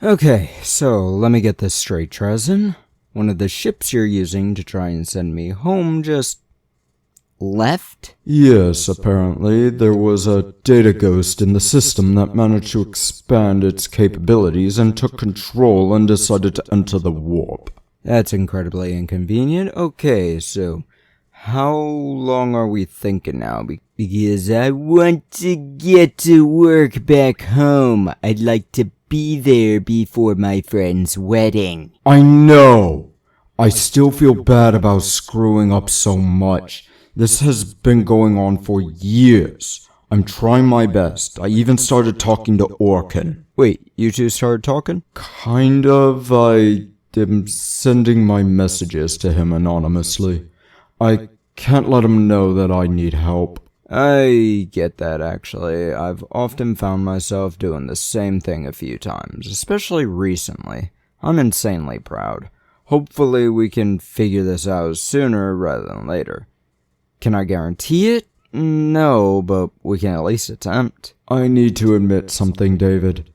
Okay, so let me get this straight, Trezin. One of the ships you're using to try and send me home just left? Yes, apparently there was a data ghost in the system that managed to expand its capabilities and took control and decided to enter the warp. That's incredibly inconvenient. Okay, so how long are we thinking now? Because I want to get to work back home. I'd like to be there before my friend's wedding. I know! I still feel bad about screwing up so much. This has been going on for years. I'm trying my best. I even started talking to Orkin. Wait, you two started talking? Kind of. I am sending my messages to him anonymously. I can't let him know that I need help. I get that, actually. I've often found myself doing the same thing a few times, especially recently. I'm insanely proud. Hopefully we can figure this out sooner rather than later. Can I guarantee it? No, but we can at least attempt. I need to admit something, David.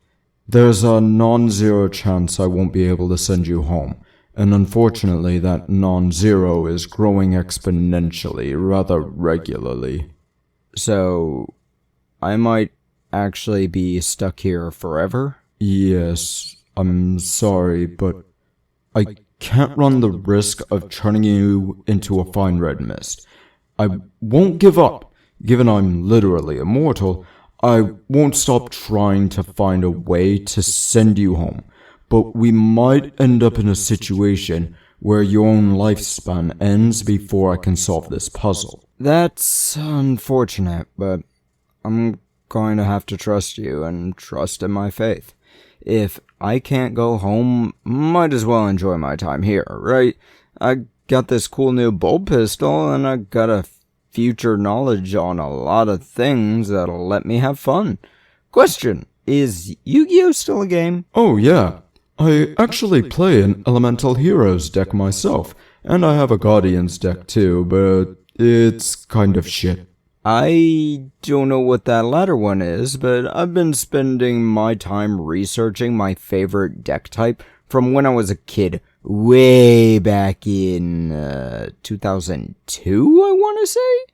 There's a non-zero chance I won't be able to send you home, and unfortunately that non-zero is growing exponentially rather regularly. So, I might actually be stuck here forever? Yes, I'm sorry, but I can't run the risk of turning you into a fine red mist. I won't give up. Given I'm literally immortal, I won't stop trying to find a way to send you home. But we might end up in a situation where your own lifespan ends before I can solve this puzzle. That's unfortunate, but I'm going to have to trust you and trust in my faith. If I can't go home, might as well enjoy my time here, right? I got this cool new bolt pistol, and I got a future knowledge on a lot of things that'll let me have fun. Question, is Yu-Gi-Oh! Still a game? Oh yeah, I actually play an Elemental Heroes deck myself, and I have a Guardians deck too, but it's kind of shit. I don't know what that latter one is, but I've been spending my time researching my favorite deck type from when I was a kid, way back in 2002, I want to say?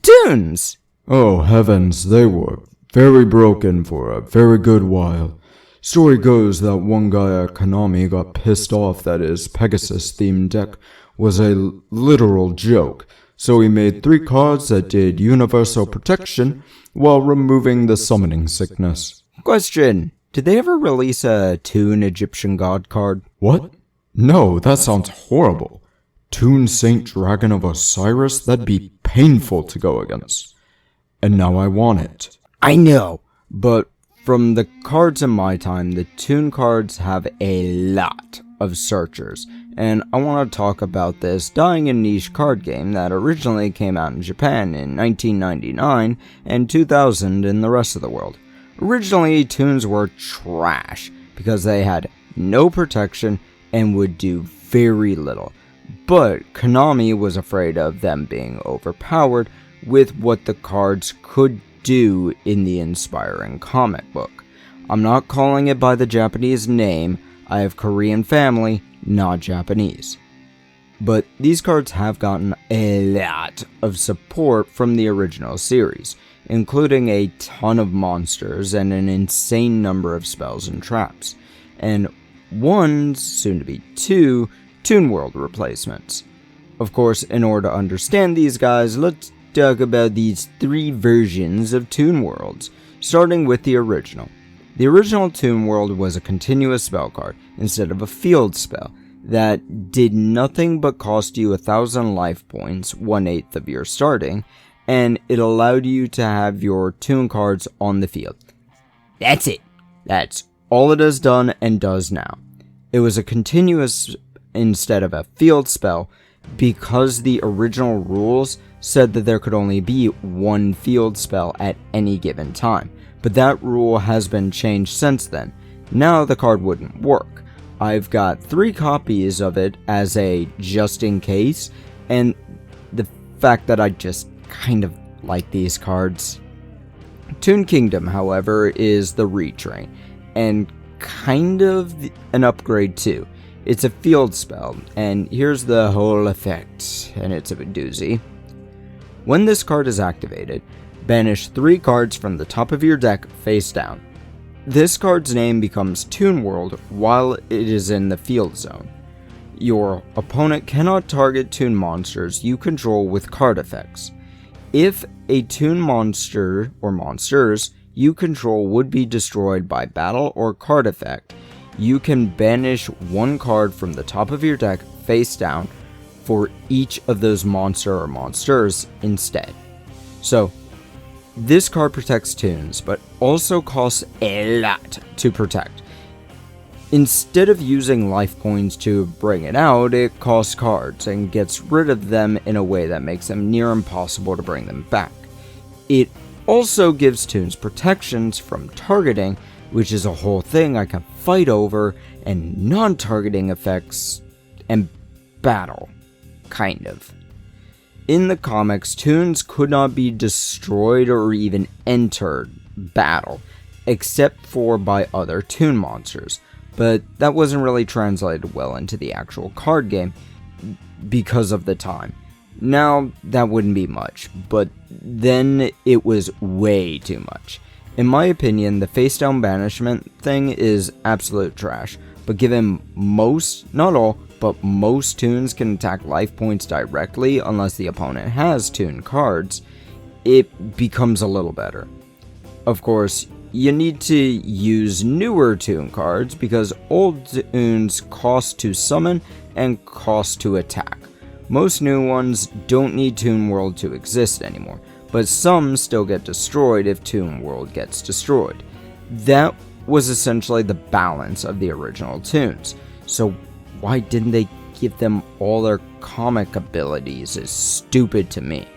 Toons! Oh heavens, they were very broken for a very good while. Story goes that one guy at Konami got pissed off that his Pegasus-themed deck was a literal joke, so he made 3 cards that did universal protection while removing the summoning sickness. Question, did they ever release a Toon Egyptian God card? What? No, that sounds horrible. Toon Saint Dragon of Osiris? That'd be painful to go against. And now I want it. I know, but from the cards in my time, the Toon cards have a lot of searchers, and I want to talk about this dying and niche card game that originally came out in Japan in 1999 and 2000 in the rest of the world. Originally, Toons were trash because they had no protection and would do very little, but Konami was afraid of them being overpowered with what the cards could do in the inspiring comic book. I'm not calling it by the Japanese name. I have Korean family, not Japanese. But these cards have gotten a lot of support from the original series, including a ton of monsters and an insane number of spells and traps, and 1, soon to be 2, Toon World replacements. Of course, in order to understand these guys, let's talk about these 3 versions of Toon Worlds, starting with the original. The original Toon World was a continuous spell card instead of a field spell that did nothing but cost you 1,000 life points, 1/8 of your starting, and it allowed you to have your Toon cards on the field. That's it. That's all it has done and does now. It was a continuous instead of a field spell because the original rules said that there could only be 1 field spell at any given time. But that rule has been changed since then. Now the card wouldn't work. I've got 3 copies of it as a just in case, and the fact that I just kind of like these cards. Toon Kingdom, however, is the retrain, and kind of an upgrade too. It's a field spell, and here's the whole effect, and it's a doozy. When this card is activated, banish 3 cards from the top of your deck face down. This card's name becomes Toon World while it is in the field zone. Your opponent cannot target Toon monsters you control with card effects. If a Toon monster or monsters you control would be destroyed by battle or card effect, you can banish 1 card from the top of your deck face down for each of those monster or monsters instead. So, this card protects Toons, but also costs a lot to protect. Instead of using life coins to bring it out, it costs cards and gets rid of them in a way that makes them near impossible to bring them back. It also gives Toons protections from targeting, which is a whole thing I can fight over, and non-targeting effects and battle, kind of. In the comics, Toons could not be destroyed or even entered battle, except for by other Toon monsters, but that wasn't really translated well into the actual card game because of the time. Now, that wouldn't be much, but then it was way too much. In my opinion, the face down banishment thing is absolute trash, but given most, not all, but most Toons can attack life points directly unless the opponent has Toon cards, it becomes a little better. Of course, you need to use newer Toon cards because old Toons cost to summon and cost to attack. Most new ones don't need Toon World to exist anymore, but some still get destroyed if Toon World gets destroyed. That was essentially the balance of the original Toons, so why didn't they give them all their comic abilities is stupid to me.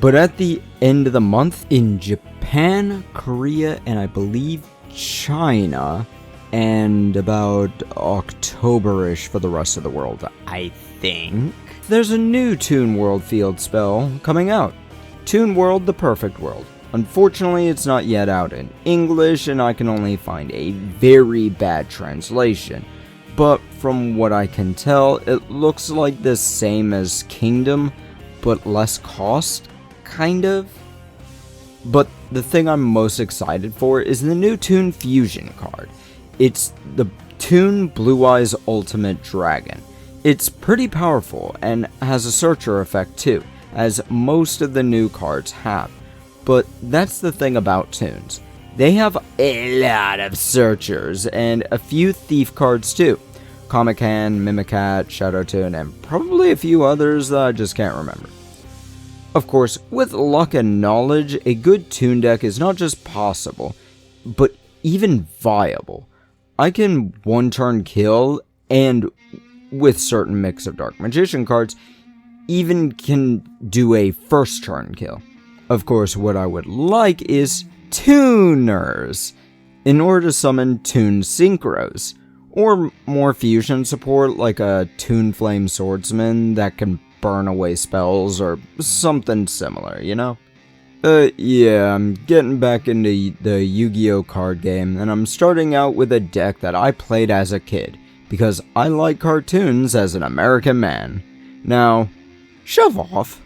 But at the end of the month, in Japan, Korea, and I believe China, and about October-ish for the rest of the world, I think, there's a new Toon World field spell coming out. Toon World: The Perfect World. Unfortunately, it's not yet out in English, and I can only find a very bad translation. But from what I can tell, it looks like the same as Kingdom, but less cost, kind of. But the thing I'm most excited for is the new Toon Fusion card. It's the Toon Blue Eyes Ultimate Dragon. It's pretty powerful and has a searcher effect too, as most of the new cards have. But that's the thing about Toons. They have a lot of searchers and a few thief cards too. Comic Hand, Mimicat, Shadow Toon, and probably a few others that I just can't remember. Of course, with luck and knowledge, a good Toon deck is not just possible, but even viable. I can one-turn kill, and with certain mix of Dark Magician cards, even can do a first-turn kill. Of course, what I would like is Tooners, in order to summon Toon Synchros, or more fusion support like a Toon Flame Swordsman that can burn away spells or something similar, you know? Yeah, I'm getting back into the Yu-Gi-Oh card game, and I'm starting out with a deck that I played as a kid, because I like cartoons as an American man. Now, shove off.